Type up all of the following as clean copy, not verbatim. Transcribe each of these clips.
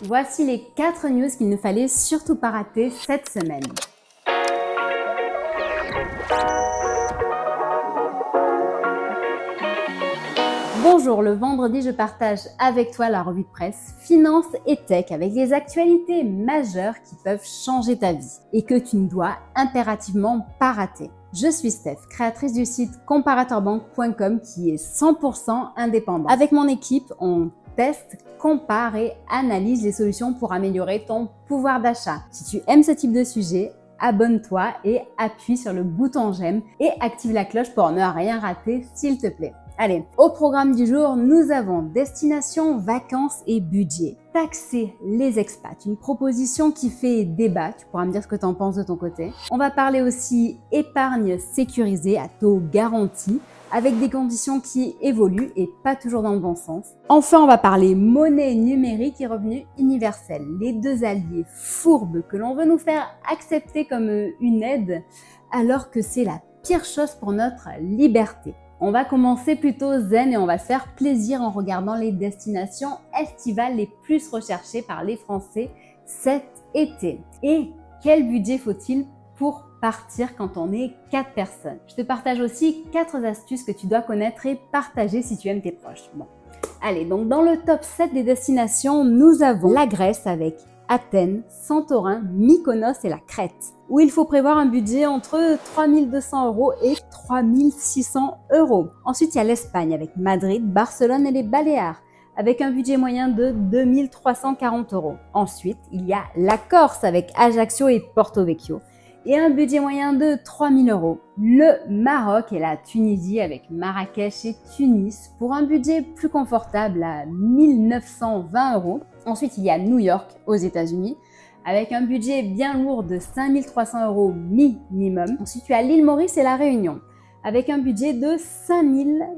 Voici les 4 news qu'il ne fallait surtout pas rater cette semaine. Bonjour, le vendredi, je partage avec toi la revue de presse Finance et Tech avec les actualités majeures qui peuvent changer ta vie et que tu ne dois impérativement pas rater. Je suis Steph, créatrice du site comparatorbank.com qui est 100% indépendant. Avec mon équipe, on teste, compare et analyse les solutions pour améliorer ton pouvoir d'achat. Si tu aimes ce type de sujet, abonne-toi et appuie sur le bouton j'aime et active la cloche pour ne rien rater s'il te plaît. Allez, au programme du jour, nous avons destination, vacances et budget. Taxer les expats, une proposition qui fait débat, tu pourras me dire ce que tu en penses de ton côté. On va parler aussi épargne sécurisée à taux garanti, avec des conditions qui évoluent et pas toujours dans le bon sens. Enfin, on va parler monnaie numérique et revenu universel, les deux alliés fourbes que l'on veut nous faire accepter comme une aide, alors que c'est la pire chose pour notre liberté. On va commencer plutôt zen et on va se faire plaisir en regardant les destinations estivales les plus recherchées par les Français cet été. Et quel budget faut-il pour partir quand on est 4 personnes? Je te partage aussi 4 astuces que tu dois connaître et partager si tu aimes tes proches. Bon. Allez, donc dans le top 7 des destinations, nous avons la Grèce avec Athènes, Santorin, Mykonos et la Crète, où il faut prévoir un budget entre 3 200 € et 3 600 €. Ensuite, il y a l'Espagne avec Madrid, Barcelone et les Baléares, avec un budget moyen de 2 340 €. Ensuite, il y a la Corse avec Ajaccio et Porto Vecchio, et un budget moyen de 3 000 €. Le Maroc et la Tunisie avec Marrakech et Tunis pour un budget plus confortable à 1 920 €. Ensuite, il y a New York aux États-Unis avec un budget bien lourd de 5 300 € minimum. Ensuite, tu as l'île Maurice et la Réunion avec un budget de 5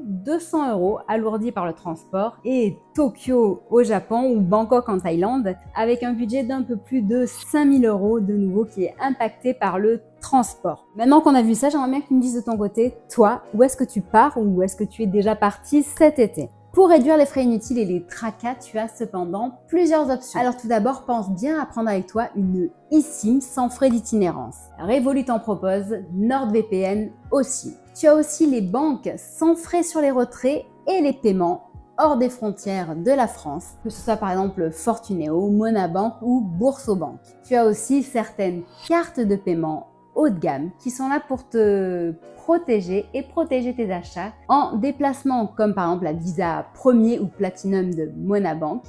200 € alourdi par le transport, et Tokyo au Japon ou Bangkok en Thaïlande avec un budget d'un peu plus de 5 000 € de nouveau qui est impacté par le transport. Maintenant qu'on a vu ça, j'aimerais bien que tu me dises de ton côté, toi, où est-ce que tu pars ou où est-ce que tu es déjà parti cet été? Pour réduire les frais inutiles et les tracas, tu as cependant plusieurs options. Alors tout d'abord, pense bien à prendre avec toi une eSIM sans frais d'itinérance. Revolut t'en propose, NordVPN aussi. Tu as aussi les banques sans frais sur les retraits et les paiements hors des frontières de la France, que ce soit par exemple Fortuneo, Monabank ou Boursobank. Tu as aussi certaines cartes de paiement haut de gamme qui sont là pour te protéger et protéger tes achats en déplacement, comme par exemple la Visa Premier ou Platinum de Monabank,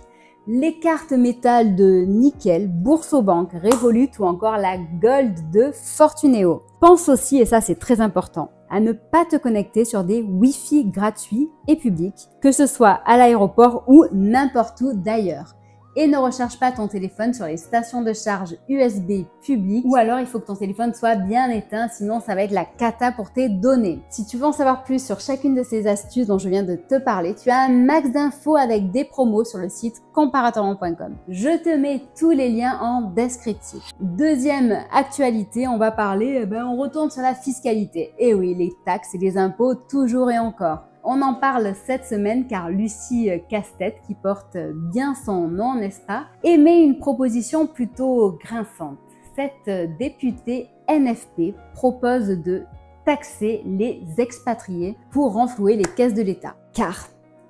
les cartes métal de Nickel, Boursobank, Revolut ou encore la Gold de Fortuneo. Pense aussi, et ça c'est très important, à ne pas te connecter sur des Wi-Fi gratuits et publics, que ce soit à l'aéroport ou n'importe où d'ailleurs. Et ne recharge pas ton téléphone sur les stations de charge USB publiques, ou alors il faut que ton téléphone soit bien éteint, sinon ça va être la cata pour tes données. Si tu veux en savoir plus sur chacune de ces astuces dont je viens de te parler, tu as un max d'infos avec des promos sur le site comparatorbank.com. Je te mets tous les liens en descriptif. Deuxième actualité, on va parler, on retourne sur la fiscalité. Et oui, les taxes et les impôts toujours et encore. On en parle cette semaine car Lucie Casse-Tête, qui porte bien son nom, n'est-ce pas, émet une proposition plutôt grinçante. Cette députée NFP propose de taxer les expatriés pour renflouer les caisses de l'État. Car,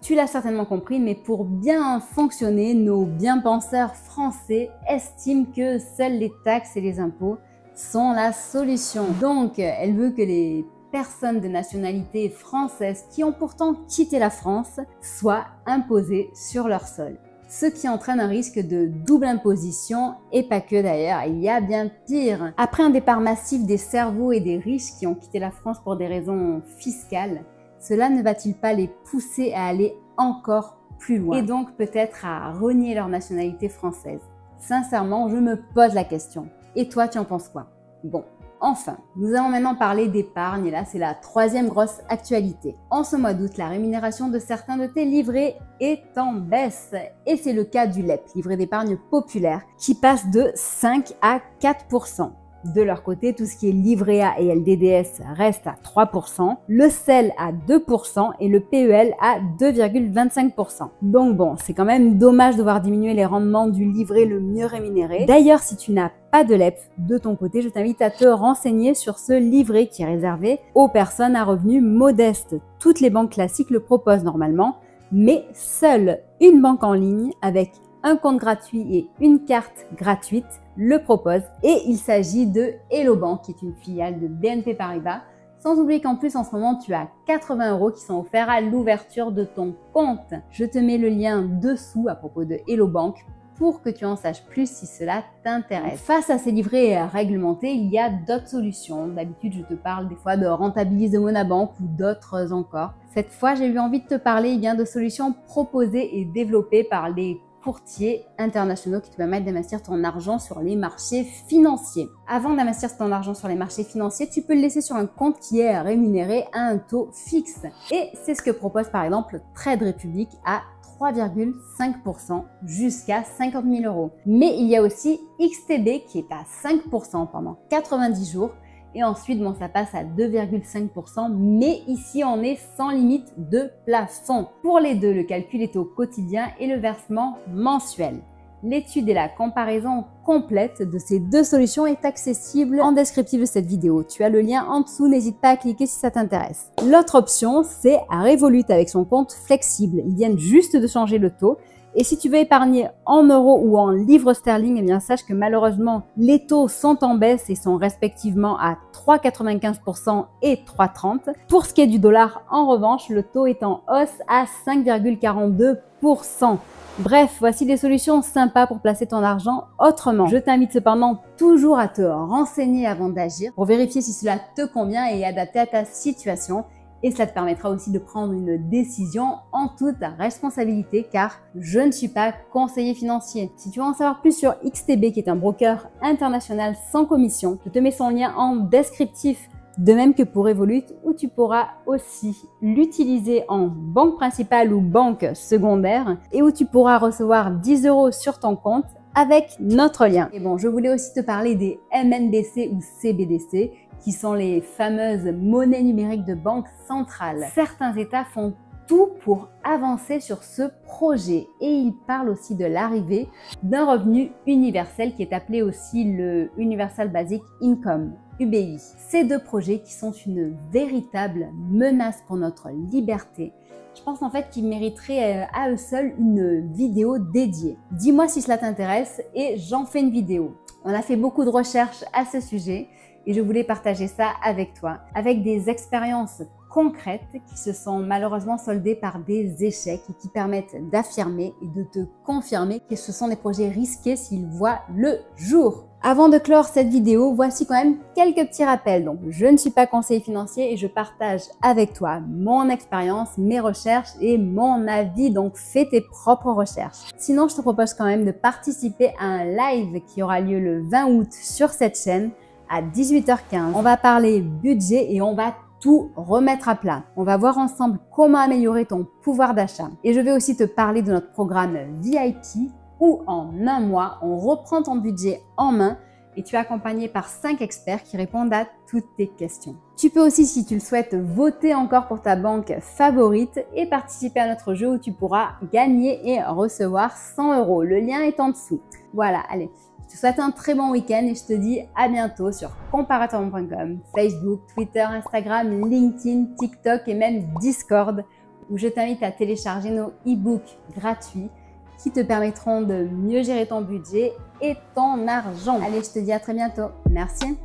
tu l'as certainement compris, mais pour bien fonctionner, nos bien-penseurs français estiment que seules les taxes et les impôts sont la solution. Donc, elle veut que les personnes de nationalité française qui ont pourtant quitté la France soient imposées sur leur sol. Ce qui entraîne un risque de double imposition, et pas que d'ailleurs, il y a bien pire. Après un départ massif des cerveaux et des riches qui ont quitté la France pour des raisons fiscales, cela ne va-t-il pas les pousser à aller encore plus loin et donc peut-être à renier leur nationalité française? Sincèrement, je me pose la question. Et toi, tu en penses quoi? Bon. Enfin, nous allons maintenant parler d'épargne et là c'est la troisième grosse actualité. En ce mois d'août, la rémunération de certains de tes livrets est en baisse et c'est le cas du LEP, livret d'épargne populaire, qui passe de 5 à 4 %. De leur côté, tout ce qui est livret A et LDDS reste à 3%, le CEL à 2% et le PEL à 2,25%. Donc bon, c'est quand même dommage de voir diminuer les rendements du livret le mieux rémunéré. D'ailleurs, si tu n'as pas de LEP de ton côté, je t'invite à te renseigner sur ce livret qui est réservé aux personnes à revenus modestes. Toutes les banques classiques le proposent normalement, mais seule une banque en ligne avec un compte gratuit et une carte gratuite le propose, et il s'agit de Hello Bank, qui est une filiale de BNP Paribas. Sans oublier qu'en plus en ce moment tu as 80 € qui sont offerts à l'ouverture de ton compte. Je te mets le lien dessous à propos de Hello Bank pour que tu en saches plus si cela t'intéresse. Face à ces livrets réglementés, il y a d'autres solutions. D'habitude, je te parle des fois de Rentabilise de Monabank ou d'autres encore. Cette fois, j'ai eu envie de te parler de solutions proposées et développées par les courtiers internationaux qui te permettent d'investir ton argent sur les marchés financiers. Avant d'investir ton argent sur les marchés financiers, tu peux le laisser sur un compte qui est rémunéré à un taux fixe. Et c'est ce que propose par exemple Trade Republic à 3,5% jusqu'à 50 000 €. Mais il y a aussi XTB qui est à 5% pendant 90 jours. Et ensuite, bon, ça passe à 2,5%, mais ici, on est sans limite de plafond. Pour les deux, le calcul est au quotidien et le versement mensuel. L'étude et la comparaison complète de ces deux solutions est accessible en descriptif de cette vidéo. Tu as le lien en dessous, n'hésite pas à cliquer si ça t'intéresse. L'autre option, c'est Revolut avec son compte flexible. Ils viennent juste de changer le taux. Et si tu veux épargner en euros ou en livres sterling, eh bien sache que malheureusement, les taux sont en baisse et sont respectivement à 3,95% et 3,30%. Pour ce qui est du dollar, en revanche, le taux est en hausse à 5,42%. Bref, voici des solutions sympas pour placer ton argent autrement. Je t'invite cependant toujours à te renseigner avant d'agir pour vérifier si cela te convient et adapté à ta situation. Et cela te permettra aussi de prendre une décision en toute responsabilité car je ne suis pas conseiller financier. Si tu veux en savoir plus sur XTB qui est un broker international sans commission, je te mets son lien en descriptif. De même que pour Revolut où tu pourras aussi l'utiliser en banque principale ou banque secondaire et où tu pourras recevoir 10 € sur ton compte avec notre lien. Et bon, je voulais aussi te parler des MNBC ou CBDC qui sont les fameuses monnaies numériques de banque centrale. Certains États font tout pour avancer sur ce projet et ils parlent aussi de l'arrivée d'un revenu universel qui est appelé aussi le Universal Basic Income, UBI. Ces deux projets qui sont une véritable menace pour notre liberté. Je pense en fait qu'ils mériteraient à eux seuls une vidéo dédiée. Dis-moi si cela t'intéresse et j'en fais une vidéo. On a fait beaucoup de recherches à ce sujet et je voulais partager ça avec toi, avec des expériences concrètes qui se sont malheureusement soldées par des échecs et qui permettent d'affirmer et de te confirmer que ce sont des projets risqués s'ils voient le jour. Avant de clore cette vidéo, voici quand même quelques petits rappels. Donc, je ne suis pas conseiller financier et je partage avec toi mon expérience, mes recherches et mon avis. Donc, fais tes propres recherches. Sinon, je te propose quand même de participer à un live qui aura lieu le 20 août sur cette chaîne à 18h15. On va parler budget et on va tout remettre à plat. On va voir ensemble comment améliorer ton pouvoir d'achat. Et je vais aussi te parler de notre programme VIP où en un mois, on reprend ton budget en main et tu es accompagné par 5 experts qui répondent à toutes tes questions. Tu peux aussi, si tu le souhaites, voter encore pour ta banque favorite et participer à notre jeu où tu pourras gagner et recevoir 100 €. Le lien est en dessous. Voilà, allez. Je te souhaite un très bon week-end et je te dis à bientôt sur comparatormonde.com, Facebook, Twitter, Instagram, LinkedIn, TikTok et même Discord où je t'invite à télécharger nos e-books gratuits qui te permettront de mieux gérer ton budget et ton argent. Allez, je te dis à très bientôt. Merci.